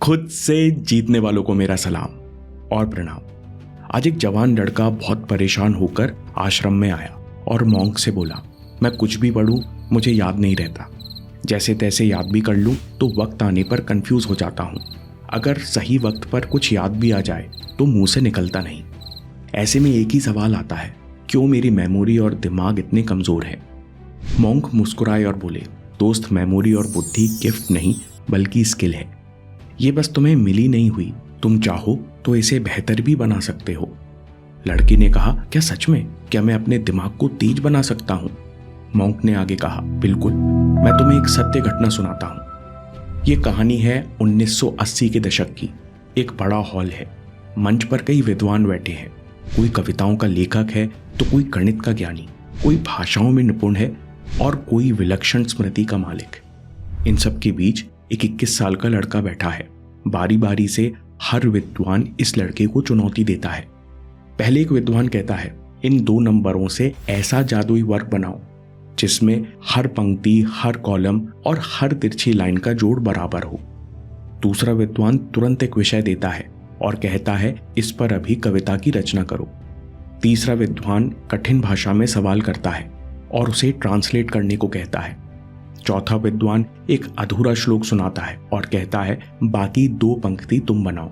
खुद से जीतने वालों को मेरा सलाम और प्रणाम। आज एक जवान लड़का बहुत परेशान होकर आश्रम में आया और मॉन्क से बोला, मैं कुछ भी पढ़ूं मुझे याद नहीं रहता। जैसे तैसे याद भी कर लूं तो वक्त आने पर कंफ्यूज हो जाता हूं। अगर सही वक्त पर कुछ याद भी आ जाए तो मुंह से निकलता नहीं। ऐसे में एक ही सवाल आता है, क्यों मेरी मेमोरी और दिमाग इतने कमजोर है। मॉन्क मुस्कुराए और बोले, दोस्त, मेमोरी और बुद्धि गिफ्ट नहीं बल्कि स्किल है। ये बस तुम्हें मिली नहीं हुई, तुम चाहो तो इसे बेहतर भी बना सकते हो। लड़की ने कहा, क्या सच में? क्या मैं अपने दिमाग को तेज बना सकता हूँ? मॉन्क ने आगे कहा, बिल्कुल। मैं तुम्हें एक सत्य घटना सुनाता हूँ। ये कहानी है 1980 के दशक की। एक बड़ा हॉल है, मंच पर कई विद्वान बैठे हैं। कोई कविताओं का लेखक है तो कोई गणित का ज्ञानी, कोई भाषाओं में निपुण है और कोई विलक्षण स्मृति का मालिक। इन सब के बीच एक 21 साल का लड़का बैठा है। बारी बारी से हर विद्वान इस लड़के को चुनौती देता है। पहले एक विद्वान कहता है, इन 2 नंबरों से ऐसा जादुई वर्क बनाओ जिसमें हर पंक्ति, हर कॉलम और हर तिरछी लाइन का जोड़ बराबर हो। दूसरा विद्वान तुरंत एक विषय देता है और कहता है, इस पर अभी कविता की रचना करो। तीसरा विद्वान कठिन भाषा में सवाल करता है और उसे ट्रांसलेट करने को कहता है। चौथा विद्वान एक अधूरा श्लोक सुनाता है और कहता है, बाकी 2 पंक्ति तुम बनाओ।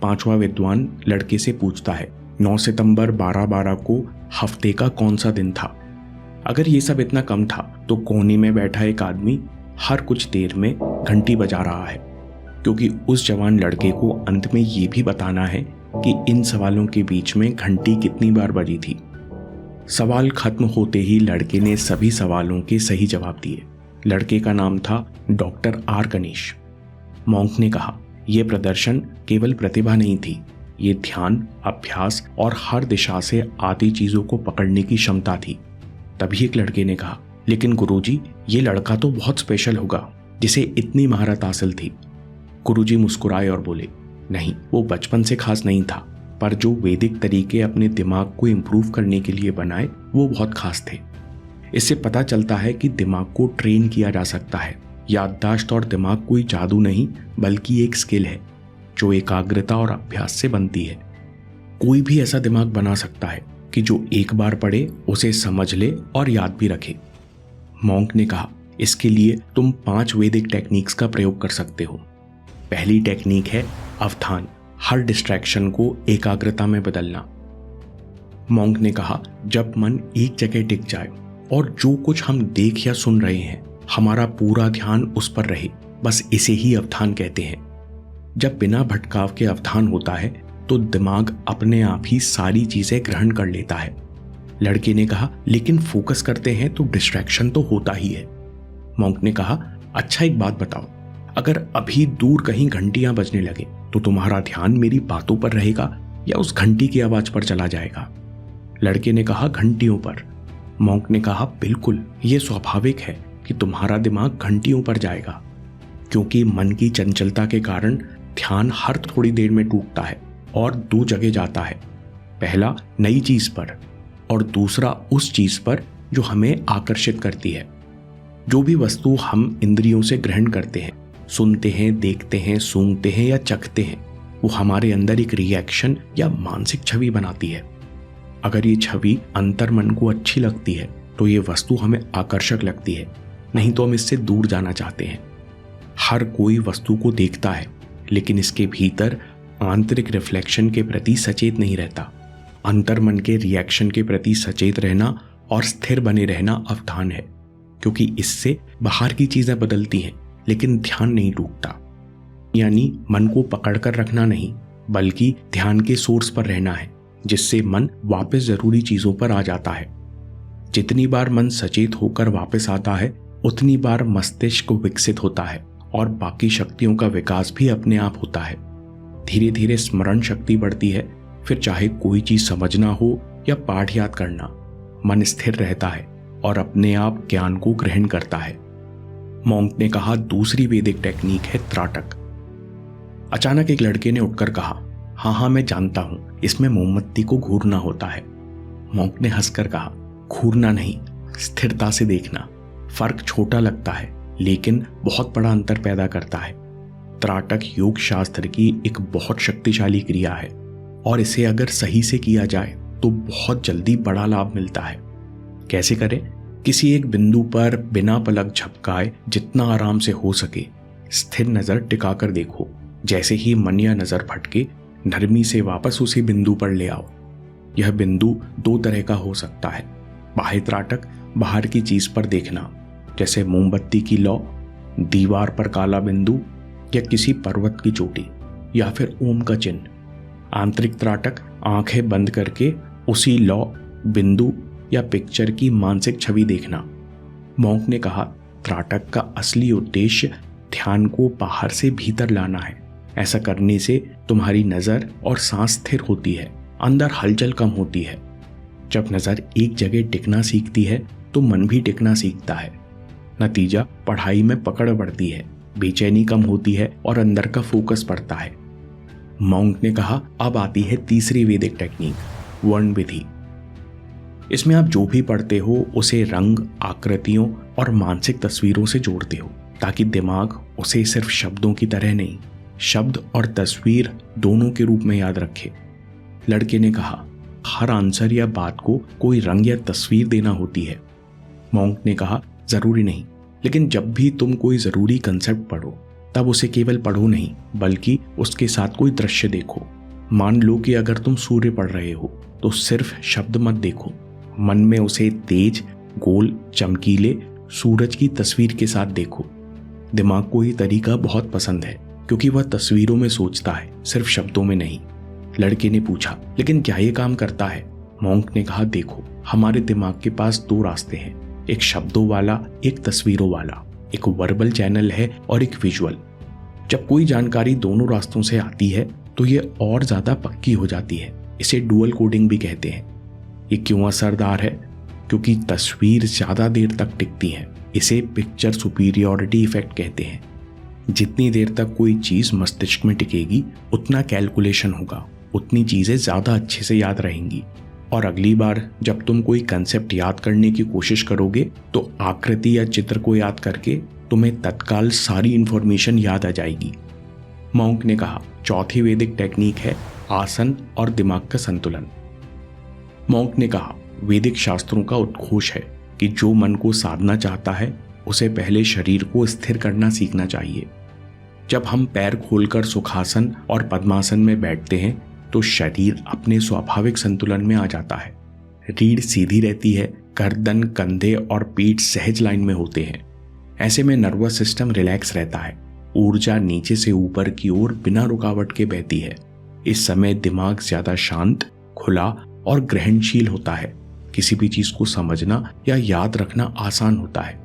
5वां विद्वान लड़के से पूछता है, 9 सितंबर 12/12 को हफ्ते का कौन सा दिन था? अगर ये सब इतना कम था तो कोने में बैठा एक आदमी हर कुछ देर में घंटी बजा रहा है, क्योंकि उस जवान लड़के को अंत में ये भी बताना है कि इन सवालों के बीच में घंटी कितनी बार बजी थी। सवाल खत्म होते ही लड़के ने सभी सवालों के सही जवाब दिए। लड़के का नाम था डॉक्टर आर गणेश। मॉन्क ने कहा, यह प्रदर्शन केवल प्रतिभा नहीं थी, ये ध्यान, अभ्यास और हर दिशा से आती चीजों को पकड़ने की क्षमता थी। तभी एक लड़के ने कहा, लेकिन गुरुजी, ये लड़का तो बहुत स्पेशल होगा जिसे इतनी महारत हासिल थी। गुरुजी मुस्कुराए और बोले, नहीं, वो बचपन से खास नहीं था, पर जो वैदिक तरीके अपने दिमाग को इम्प्रूव करने के लिए बनाए वो बहुत खास थे। इससे पता चलता है कि दिमाग को ट्रेन किया जा सकता है। याददाश्त और दिमाग कोई जादू नहीं बल्कि एक स्किल है जो एकाग्रता और अभ्यास से बनती है। कोई भी ऐसा दिमाग बना सकता है कि जो एक बार पढ़े उसे समझ ले और याद भी रखे। मॉन्क ने कहा, इसके लिए तुम 5 वैदिक टेक्निक्स का प्रयोग कर सकते हो। पहली टेक्निक है अवधान, हर डिस्ट्रैक्शन को एकाग्रता में बदलना। मॉन्क ने कहा, जब मन एक जगह टिक जाए और जो कुछ हम देख या सुन रहे हैं हमारा पूरा ध्यान उस पर रहे, बस इसे ही अवधान कहते हैं। जब बिना भटकाव के अवधान होता है तो दिमाग अपने आप ही सारी चीजें ग्रहण कर लेता है। लड़के ने कहा, लेकिन फोकस करते हैं तो डिस्ट्रैक्शन तो होता ही है। मॉन्क ने कहा, अच्छा एक बात बताओ, अगर अभी दूर कहीं घंटियां बजने लगे तो तुम्हारा ध्यान मेरी बातों पर रहेगा या उस घंटी की आवाज पर चला जाएगा? लड़के ने कहा, घंटियों पर। मॉन्क ने कहा, बिल्कुल, यह स्वाभाविक है कि तुम्हारा दिमाग घंटियों पर जाएगा, क्योंकि मन की चंचलता के कारण ध्यान हर थोड़ी देर में टूटता है और 2 जगह जाता है। पहला नई चीज पर और दूसरा उस चीज पर जो हमें आकर्षित करती है। जो भी वस्तु हम इंद्रियों से ग्रहण करते हैं, सुनते हैं, देखते हैं, सूंघते हैं या चखते हैं, वो हमारे अंदर एक रिएक्शन या मानसिक छवि बनाती है। अगर ये छवि अंतर मन को अच्छी लगती है तो ये वस्तु हमें आकर्षक लगती है, नहीं तो हम इससे दूर जाना चाहते हैं। हर कोई वस्तु को देखता है लेकिन इसके भीतर आंतरिक रिफ्लेक्शन के प्रति सचेत नहीं रहता। अंतर मन के रिएक्शन के प्रति सचेत रहना और स्थिर बने रहना अवधान है, क्योंकि इससे बाहर की चीजें बदलती हैं लेकिन ध्यान नहीं टूटता। यानी मन को पकड़कर रखना नहीं बल्कि ध्यान के सोर्स पर रहना है, जिससे मन वापस जरूरी चीजों पर आ जाता है। जितनी बार मन सचेत होकर वापस आता है उतनी बार मस्तिष्क विकसित होता है और बाकी शक्तियों का विकास भी अपने आप होता है। धीरे धीरे स्मरण शक्ति बढ़ती है। फिर चाहे कोई चीज समझना हो या पाठ याद करना, मन स्थिर रहता है और अपने आप ज्ञान को ग्रहण करता है। मॉन्क ने कहा, दूसरी वैदिक टेक्निक है त्राटक। अचानक एक लड़के ने उठकर कहा, हाँ, मैं जानता हूं, इसमें मोमबत्ती को घूरना होता है। मॉन्क ने हंसकर कहा, घूरना नहीं, स्थिरता से देखना। फर्क छोटा लगता है लेकिन बहुत बड़ा अंतर पैदा करता है। त्राटक योग शास्त्र की एक बहुत शक्तिशाली क्रिया है और इसे अगर सही से किया जाए तो बहुत जल्दी बड़ा लाभ मिलता है। कैसे करें? किसी एक बिंदु पर बिना पलक झपकाए जितना आराम से हो सके स्थिर नजर टिकाकर देखो। जैसे ही मन या नजर भटके नरमी से वापस उसी बिंदु पर ले आओ। यह बिंदु दो तरह का हो सकता है। बाह्य त्राटक, बाहर की चीज पर देखना, जैसे मोमबत्ती की लौ, दीवार पर काला बिंदु या किसी पर्वत की चोटी, या फिर ओम का चिन्ह। आंतरिक त्राटक, आंखें बंद करके उसी लौ, बिंदु या पिक्चर की मानसिक छवि देखना। मॉन्क ने कहा, त्राटक का असली उद्देश्य ध्यान को बाहर से भीतर लाना है। ऐसा करने से तुम्हारी नजर और सांस स्थिर होती है, अंदर हलचल कम होती है। जब नजर एक जगह टिकना सीखती है तो मन भी टिकना सीखता है। नतीजा, पढ़ाई में पकड़ बढ़ती है, बेचैनी कम होती है और अंदर का फोकस बढ़ता है। मॉन्क ने कहा, अब आती है तीसरी वैदिक टेक्निक, वर्ण विधि। इसमें आप जो भी पढ़ते हो उसे रंग, आकृतियों और मानसिक तस्वीरों से जोड़ते हो, ताकि दिमाग उसे सिर्फ शब्दों की तरह नहीं, शब्द और तस्वीर दोनों के रूप में याद रखे। लड़के ने कहा, हर आंसर या बात को कोई रंग या तस्वीर देना होती है। मॉन्क ने कहा, जरूरी नहीं, लेकिन जब भी तुम कोई जरूरी कंसेप्ट पढ़ो तब उसे केवल पढ़ो नहीं, बल्कि उसके साथ कोई दृश्य देखो। मान लो कि अगर तुम सूर्य पढ़ रहे हो तो सिर्फ शब्द मत देखो, मन में उसे तेज, गोल, चमकीले सूरज की तस्वीर के साथ देखो। दिमाग को ये तरीका बहुत पसंद है क्योंकि वह तस्वीरों में सोचता है, सिर्फ शब्दों में नहीं। लड़के ने पूछा, लेकिन क्या ये काम करता है? मॉन्क ने कहा, देखो, हमारे दिमाग के पास दो रास्ते हैं, एक शब्दों वाला, एक तस्वीरों वाला। एक वर्बल चैनल है और एक विजुअल। जब कोई जानकारी दोनों रास्तों से आती है तो ये और ज्यादा पक्की हो जाती है। इसे डुअल कोडिंग भी कहते हैं। ये क्यों असरदार है? क्योंकि तस्वीर ज्यादा देर तक टिकती है। इसे पिक्चर सुपीरियॉरिटी इफेक्ट कहते हैं। जितनी देर तक कोई चीज मस्तिष्क में टिकेगी उतना कैलकुलेशन होगा, उतनी चीजें ज्यादा अच्छे से याद रहेंगी। और अगली बार जब तुम कोई कंसेप्ट याद करने की कोशिश करोगे तो आकृति या चित्र को याद करके तुम्हें तत्काल सारी इंफॉर्मेशन याद आ जाएगी। मॉन्क ने कहा, चौथी वैदिक टेक्निक है आसन और दिमाग का संतुलन। मॉन्क ने कहा, वैदिक शास्त्रों का उद्घोष है कि जो मन को साधना चाहता है उसे पहले शरीर को स्थिर करना सीखना चाहिए। जब हम पैर खोलकर सुखासन और पद्मासन में बैठते हैं तो शरीर अपने स्वाभाविक संतुलन में आ जाता है। रीढ़ सीधी रहती है, गर्दन, कंधे और पीठ सहज लाइन में होते हैं। ऐसे में नर्वस सिस्टम रिलैक्स रहता है। ऊर्जा नीचे से ऊपर की ओर बिना रुकावट के बहती है। इस समय दिमाग ज्यादा शांत, खुला और ग्रहणशील होता है। किसी भी चीज को समझना या याद रखना आसान होता है।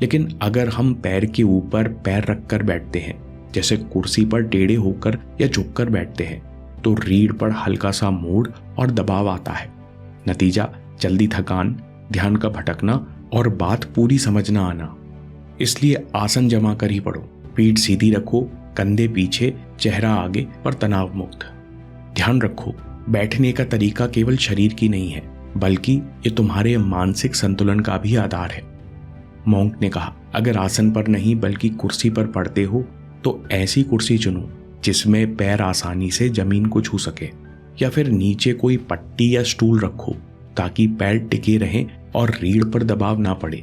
लेकिन अगर हम पैर के ऊपर पैर रखकर बैठते हैं, जैसे कुर्सी पर टेढ़े होकर या झुककर बैठते हैं, तो रीढ़ पर हल्का सा मोड़ और दबाव आता है। नतीजा, जल्दी थकान, ध्यान का भटकना और बात पूरी समझ ना आना। इसलिए आसन जमा कर ही पढ़ो। पीठ सीधी रखो, कंधे पीछे, चेहरा आगे पर तनाव मुक्त। ध्यान रखो, बैठने का तरीका केवल शरीर की नहीं है, बल्कि ये तुम्हारे मानसिक संतुलन का भी आधार है। मॉन्क ने कहा, अगर आसन पर नहीं बल्कि कुर्सी पर पढ़ते हो तो ऐसी कुर्सी चुनो जिसमें पैर आसानी से जमीन को छू सके, या फिर नीचे कोई पट्टी या स्टूल रखो ताकि पैर टिके रहें और रीढ़ पर दबाव ना पड़े।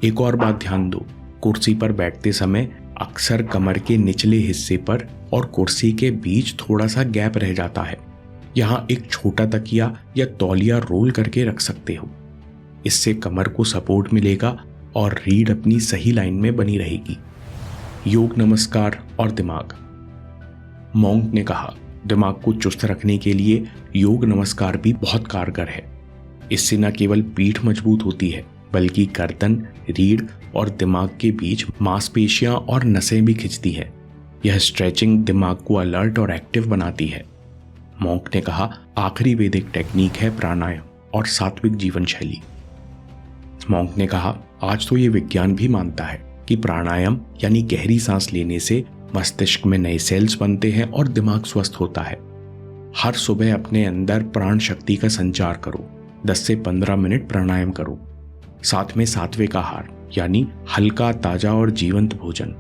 एक और बात ध्यान दो, कुर्सी पर बैठते समय अक्सर कमर के निचले हिस्से पर और कुर्सी के बीच थोड़ा सा गैप रह जाता है। यहाँ एक छोटा तकिया या तौलिया रोल करके रख सकते हो। इससे कमर को सपोर्ट मिलेगा और रीढ़ अपनी सही लाइन में बनी रहेगी। योग, नमस्कार और दिमाग। मॉन्क ने कहा, दिमाग को चुस्त रखने के लिए योग नमस्कार भी बहुत कारगर है। इससे न केवल पीठ मजबूत होती है बल्कि गर्दन, रीढ़ और दिमाग के बीच मांसपेशियां और नसें भी खिंचती है। यह स्ट्रेचिंग दिमाग को अलर्ट और एक्टिव बनाती है। मॉन्क ने कहा, आखिरी वैदिक टेक्निक है प्राणायाम और सात्विक जीवन शैली। मॉन्क ने कहा, आज तो ये विज्ञान भी मानता है कि प्राणायाम यानी गहरी सांस लेने से मस्तिष्क में नए सेल्स बनते हैं और दिमाग स्वस्थ होता है। हर सुबह अपने अंदर प्राण शक्ति का संचार करो। 10 से 15 मिनट प्राणायाम करो। साथ में सात्विक आहार यानी हल्का, ताजा और जीवंत भोजन।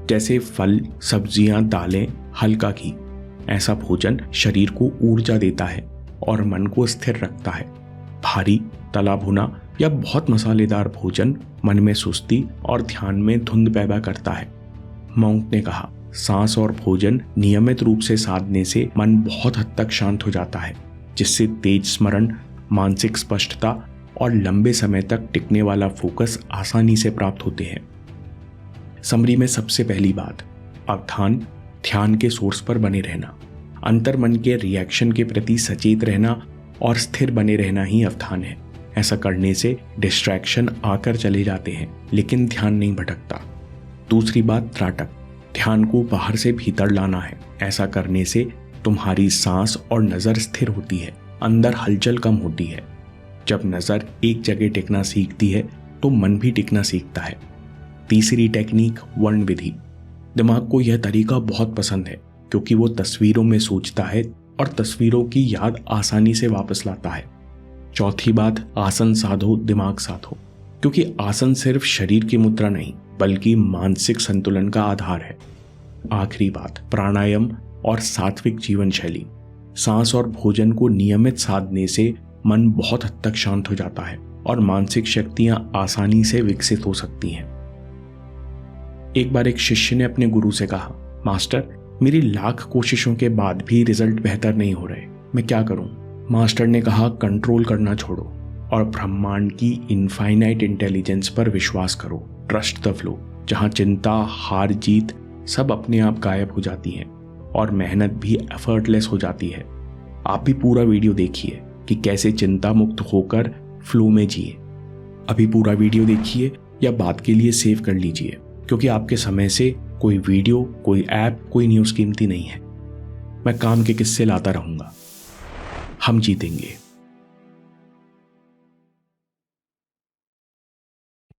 जैसे फल, सब्जियां, दालें, हल्का घी। ऐसा भोजन शरीर को ऊर्जा देता है और मन को स्थिर रखता है। भारी, तला भुना या बहुत मसालेदार भोजन मन में सुस्ती और ध्यान में धुंध पैदा करता है। मॉन्क ने कहा, सांस और भोजन नियमित रूप से साधने से मन बहुत हद तक शांत हो जाता है, जिससे तेज स्मरण, मानसिक स्पष्टता और लंबे समय तक टिकने वाला फोकस आसानी से प्राप्त होते हैं। समरी में सबसे पहली बात, अवधान, ध्यान के सोर्स पर बने रहना, अंतर मन के रिएक्शन के प्रति सचेत रहना और स्थिर बने रहना ही अवधान है। ऐसा करने से डिस्ट्रैक्शन आकर चले जाते हैं, लेकिन ध्यान नहीं भटकता। दूसरी बात, त्राटक, ध्यान को बाहर से भीतर लाना है। ऐसा करने से तुम्हारी सांस और नजर स्थिर होती है, अंदर हलचल कम होती है। जब नजर एक जगह टिकना सीखती है तो मन भी टिकना सीखता है। तीसरी टेक्निक, वर्ण विधि। दिमाग को यह तरीका बहुत पसंद है क्योंकि वो तस्वीरों में सोचता है और तस्वीरों की याद आसानी से वापस लाता है। चौथी बात, आसन साधो, दिमाग साधो, क्योंकि आसन सिर्फ शरीर की मुद्रा नहीं बल्कि मानसिक संतुलन का आधार है। आखिरी बात, प्राणायाम और सात्विक जीवन शैली। सांस और भोजन को नियमित साधने से मन बहुत हद तक शांत हो जाता है और मानसिक शक्तियां आसानी से विकसित हो सकती हैं। एक बार एक शिष्य ने अपने गुरु से कहा, मास्टर, मेरी लाख कोशिशों के बाद भी रिजल्ट बेहतर नहीं हो रहे, मैं क्या करूं? मास्टर ने कहा, कंट्रोल करना छोड़ो और ब्रह्मांड की इनफाइनाइट इंटेलिजेंस पर विश्वास करो। ट्रस्ट द फ्लो, जहां चिंता, हार जीत सब अपने आप गायब हो जाती हैं और मेहनत भी एफर्टलेस हो जाती है। आप भी पूरा वीडियो देखिए कि कैसे चिंता मुक्त होकर फ्लो में जिए। अभी पूरा वीडियो देखिए या बाद के लिए सेव कर लीजिए, क्योंकि आपके समय से कोई वीडियो, कोई ऐप, कोई न्यूज़ कीमती नहीं है। मैं काम के किस्से लाता रहूंगा। हम जीतेंगे।